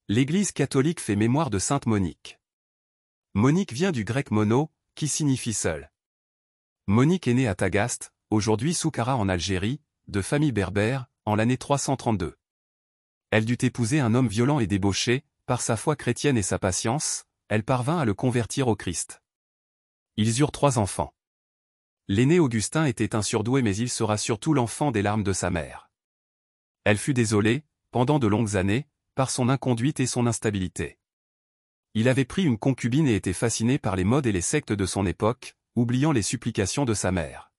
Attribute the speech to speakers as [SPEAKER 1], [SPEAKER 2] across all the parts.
[SPEAKER 1] L'Église catholique fait mémoire de sainte Monique. Monique vient du grec mono, qui signifie seul. Monique est née à Tagaste, aujourd'hui Soukhara en Algérie, de famille berbère, en l'année 332. Elle dut épouser un homme violent et débauché, par sa foi chrétienne et sa patience, elle parvint à le convertir au Christ. Ils eurent 3 enfants. L'aîné Augustin était un surdoué mais il sera surtout l'enfant des larmes de sa mère. Elle fut désolée, pendant de longues années, par son inconduite et son instabilité. Il avait pris une concubine et était fasciné par les modes et les sectes de son époque, oubliant les supplications de sa mère.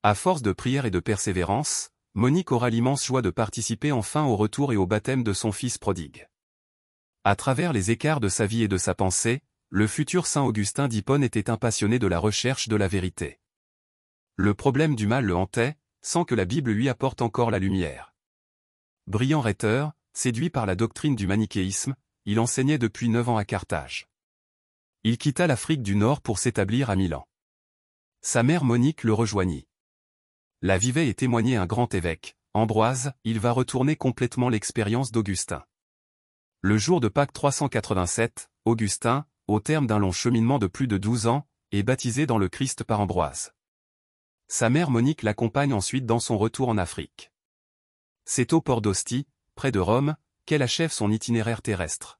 [SPEAKER 1] À force de prière et de persévérance, Monique aura l'immense joie de participer enfin au retour et au baptême de son fils prodigue. À travers les écarts de sa vie et de sa pensée, le futur saint Augustin d'Hippone était un passionné de la recherche de la vérité. Le problème du mal le hantait, sans que la Bible lui apporte encore la lumière. Brillant rhéteur, séduit par la doctrine du manichéisme, il enseignait depuis 9 ans à Carthage. Il quitta l'Afrique du Nord pour s'établir à Milan. Sa mère Monique le rejoignit. La vivait et témoignait un grand évêque, Ambroise, il va retourner complètement l'expérience d'Augustin. Le jour de Pâques 387, Augustin, au terme d'un long cheminement de plus de 12 ans, est baptisé dans le Christ par Ambroise. Sa mère Monique l'accompagne ensuite dans son retour en Afrique. C'est au port d'Ostie, près de Rome, qu'elle achève son itinéraire terrestre.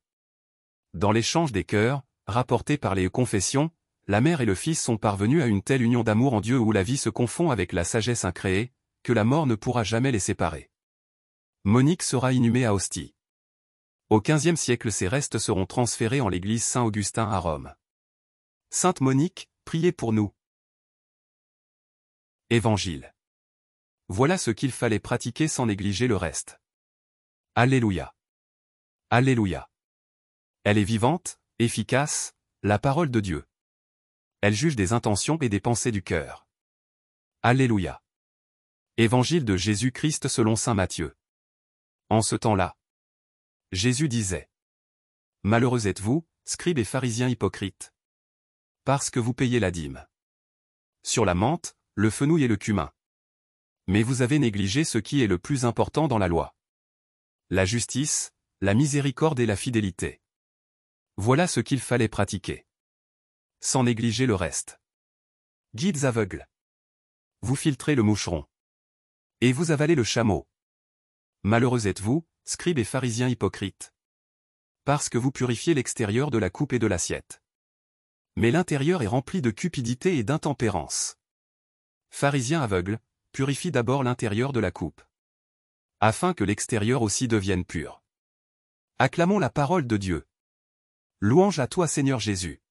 [SPEAKER 1] Dans l'échange des cœurs, rapporté par les confessions, la mère et le fils sont parvenus à une telle union d'amour en Dieu où la vie se confond avec la sagesse incréée, que la mort ne pourra jamais les séparer. Monique sera inhumée à Ostie. Au XVe siècle ses restes seront transférés en l'église Saint-Augustin à Rome. Sainte Monique, priez pour nous. Évangile. Voilà ce qu'il fallait pratiquer sans négliger le reste. Alléluia. Alléluia. Elle est vivante, efficace, la parole de Dieu. Elle juge des intentions et des pensées du cœur. Alléluia. Évangile de Jésus-Christ selon saint Matthieu. En ce temps-là, Jésus disait: Malheureux êtes-vous, scribes et pharisiens hypocrites, parce que vous payez la dîme sur la menthe, le fenouil et le cumin. Mais vous avez négligé ce qui est le plus important dans la loi: la justice, la miséricorde et la fidélité. Voilà ce qu'il fallait pratiquer, sans négliger le reste. Guides aveugles. Vous filtrez le moucheron. Et vous avalez le chameau. Malheureux êtes-vous, scribes et pharisiens hypocrites, parce que vous purifiez l'extérieur de la coupe et de l'assiette. Mais l'intérieur est rempli de cupidité et d'intempérance. Pharisiens aveugles, purifie d'abord l'intérieur de la coupe, afin que l'extérieur aussi devienne pur. Acclamons la parole de Dieu. Louange à toi Seigneur Jésus.